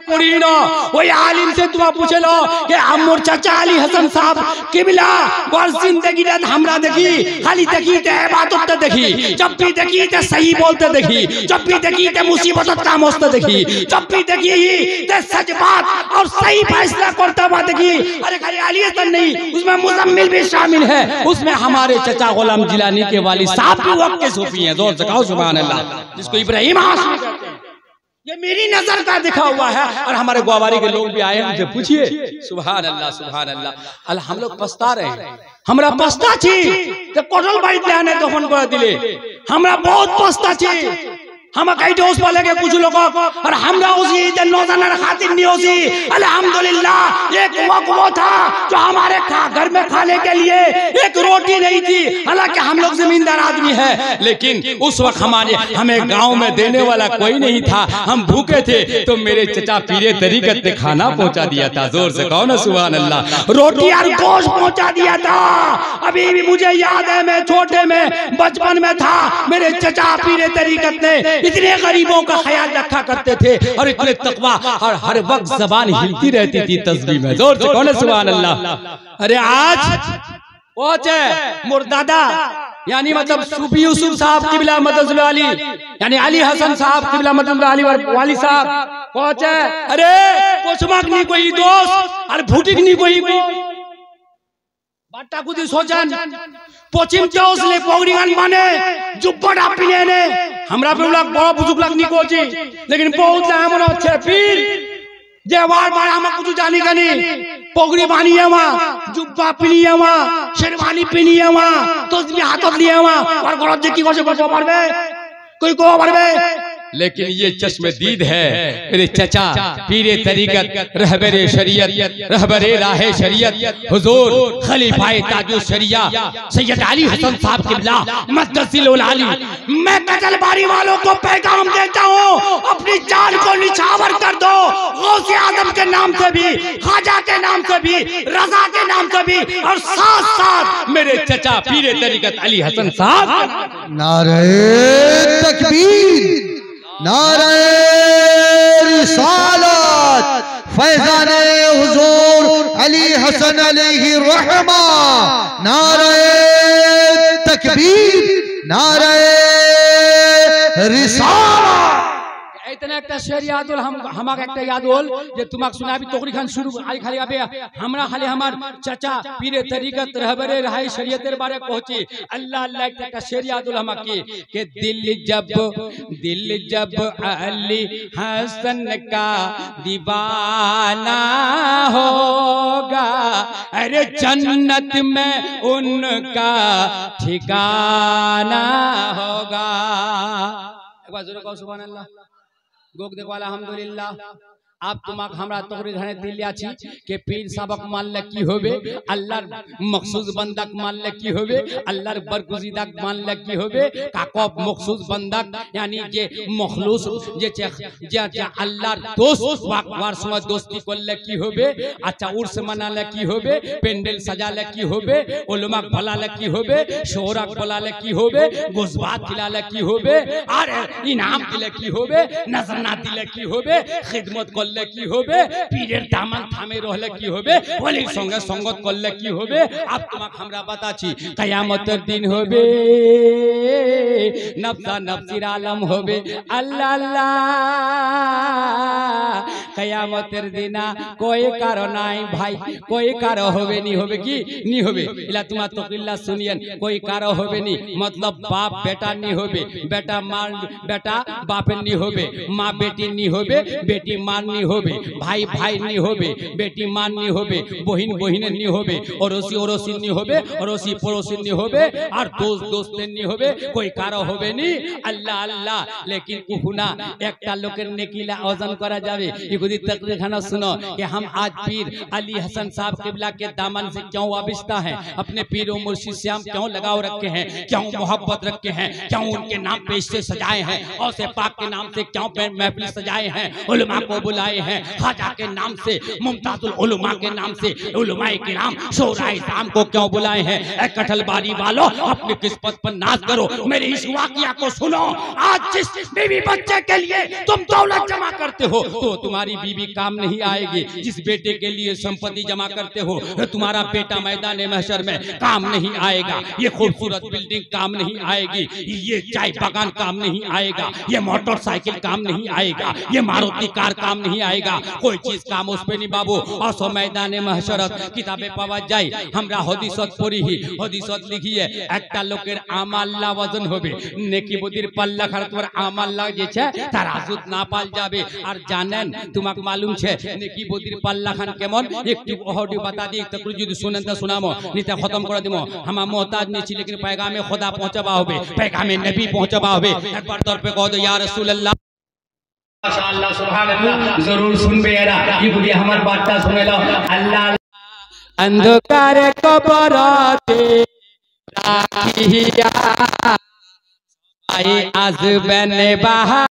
करी ना वही आलिम से तुम पूछे लो कि हमर चाचा अली हसन साहब किबला और जिंदगी ने हमरा देखी खाली देखी ते इबादत देखी जब भी देखी ते सही बोलते देखी जब भी देखी ते मुसीबत काम होते देखी जब भी देखी ते सच बात और सही फैसला करता हुआ देखी। अरे खाली अली हसन नहीं उसमें मुजम्मिल भी शामिल है उसमें हमारे चाचा गुलाम जिलानी के वाली साहब के वक्त के सूफी हैं। जोर से कहो सुभान अल्लाह जिसको इब्राहिम हाशमी कहते हैं। ये मेरी नजर का दिखा हुआ है और हमारे ग्वाबारी के लोग भी आए उनसे पूछिए सुभान अल्लाह सुभान अल्लाह। अल्लाह हम लोग पछता रहे हैं हमरा पछता छी तो कोटल बाइट लेने दफन कर दिले हमरा बहुत पछता छी हम कई दोस्त वाले के कुछ लोग और हमरा उसी नौजवान खातिर नहीं होती अल्हम्दुलिल्लाह एक वक्त वो था जो हमारे घर में खाने के लिए एक रोटी नहीं थी। हालांकि हम लोग जमींदार आदमी है लेकिन उस वक्त हमें गांव में देने वाला कोई नहीं था हम भूखे थे तो मेरे चचा पीरे तरीकत ने खाना पहुंचा दिया था। जोर से कहो ना सुभान अल्लाह। रोटी और गोश्त पहुंचा दिया था। अभी भी मुझे याद है मैं छोटे में बचपन में था मेरे चचा पीरे तरीकत ने इतने गरीबों का ख्याल रखा करते थे और इतने तकवा और हर वक्त जबान हिलती रहती थी तस्बीह में। जोर से कहो सुभान अल्लाह। अरे आज पहुंचे मुर्दादा यानी मतलब सूफी यूसुफ साहब किबला मददुल अली यानी अली हसन साहब किबला मददुल अली वाली साहब पहुंचे। अरे कोचमक नहीं कोई दोस्त और भूटिक नहीं कोई बाटा कुछ सोचन पश्चिम चौसले पौड़ीगान माने जुब्बड़ा पिने ने हमरा पे लोग बड़ा बुजुर्ग लोग निको छी लेकिन बहुत हमर अच्छे पीर जे बार बार हम कुछ जानी कनी पगड़ी बानी है वहां जुब्बा पिनी है वहां शेरवानी पिनी है वहां तस्बीह हाथ लिए वहां और गलत जी की कोसे पड़बे कोई को पड़बे लेकिन ये चश्मदीद है मेरे चचा पीरे तरीकत रहबरे शरीयत रहबरे राहे शरीयत हुजूर खलीफाए ताजुल शरिया सैयद अली हसन साहब किबला मदसिल आली। मैं कजलबारी वालों को पैगाम देता हूँ अपनी जान को निछावर कर दो गौसे आजम के नाम से भी ख्वाजा के नाम से भी रजा के नाम से भी और साथ साथ मेरे चचा पीरे तरीकत अली हसन साहब। नारे तकबीर नारे रिसालत फैजाने हुजूर अली हसन अलैहि रहमा नारे तकबीर नारे रिसालत। इतना एक शेर याद होल हम एक याद होल जे तुमक सुनाबी तोकरी खान शुरू आई खाली अबे हमरा खाली हमार चाचा पीरे तरीकत रहबरे रहाई शरीयतेर बारे पहुंची अल्लाह अल्लाह एक शेर याद होल हम के दिल जब अली हसन का दीवाना होगा अरे जन्नत में उनका ठिकाना होगा। एक बार जोर कहो सुभान अल्लाह। गोग देखो अल्हम्दुलिल्लाह आप तुमक हमरा तोहरे घरे दिलिया छी के पीर सबक मानले की होबे अल्लाहर मखसूस बंदक मानले की होबे अल्लाहर बरगुजीदक मानले की होबे काकब मखसूस बंदक यानी जे मखलूस जे अल्लाहर दोस्त वार संग दोस्ती करले की होबे अच्छा उर्स मनाले की होबे पेंडल सजाले की होबे उलमा भलाले की होबे शोहरक भलाले की होबे गुजबात खिलाले की होबे और इनाम दिले की होबे नजरना दिले की होबे खिदमत की होबे पीरेर दामन थामे रहले की होबे वली संगे संगत करले की होबे। अब तुमक हमरा बता छी कयामतेर दिन होबे नफ्सा नफ्सिर आलम होबे अल्लाह अल्लाह कयामतेर दिना कोई कारो नाई भाई कोई कारो होबे नहीं होबे की नहीं होबे इला तुमा तो किल्ला सुनियन कोई कारो होबे नहीं मतलब बाप बेटा नहीं होबे बेटा मां बेटा बाप नहीं होबे मां बेटी नहीं होबे बेटी मां नहीं होबे भाई भाई नहीं होबे बेटी मान नहीं होबे बहिन बहिन नहीं होबे अड़ोसी अड़ोसी नहीं होबे अड़ोसी पड़ोसी नहीं होबे और दोस्त दोस्त नहीं होबे कोई कारो होबे नहीं अल्लाह अल्लाह। लेकिन कुहुना एकटा लोकेर नेकिला ओजन करा जावे इगुदी तकरीर खाना सुनो कि हम आज पीर अली हसन साहब किबला के दामन से क्यों वाबिस्ता हैं अपने पीर और मुर्शिद से हम क्यों लगाव रखे हैं क्यों मोहब्बत रखे हैं क्यों उनके नाम पे इससे सजाए हैं और से पाक के नाम से क्यों महफिल सजाए हैं उलमा को बुलाए बुलाए हैं ख्वाजा के नाम से, मुमताजुल उलमा के नाम से, उलमाए किराम शोराए शाम को क्यों बुलाए हैं? ऐ कठलबारी वालों, अपनी किस्मत पर नाज करो, मेरे इस वाकया को सुनो। आज जिस बीवी बच्चे के लिए तुम दौलत जमा करते हो तो तुम्हारी बीवी काम नहीं आएगी। जिस बेटे के लिए संपत्ति जमा करते हो तुम्हारा बेटा मैदान महशर में काम नहीं आएगा। ये खूबसूरत बिल्डिंग काम नहीं आएगी, ये चाय बागान काम नहीं आएगा, ये मोटरसाइकिल काम नहीं आएगा, ये मारुति कार काम नहीं आएगा। कोई चीज काम उस पे नहीं बाबू। और मैदान महशरत किताबे पावा जाए हमरा हदीसत पढ़ी ही हदीसत लिखी है একটা লোকের আমাল্লা ওজন হবে, নেকি বদির পাল্লা খাড়াতর আমাল্লা যে છે তারাজুত না পাল যাবে। আর জানেন তোমাকে মালুম છે নেকি বদির পাল্লা খান কেমন? একটু অডিও বাতা দিই, একটু যদি শুনেন তা শোনামো, নিতে খতম করে দিমো। হামা মোহতাজ নেছি লেকিন पैगामे खुदा पहुंचाबा होबे, पैगामे नबी पहुंचाबा होबे। एक बार तौर पे कह दो या रसूल अल्लाह, माशाअल्लाह सुभान अल्लाह। जरूर सुनबे यारा, ये बुढ़िया हमार बातটা শুনে लो। अल्लाह अंधकारे कबरते राखिया आई आजबने बाहर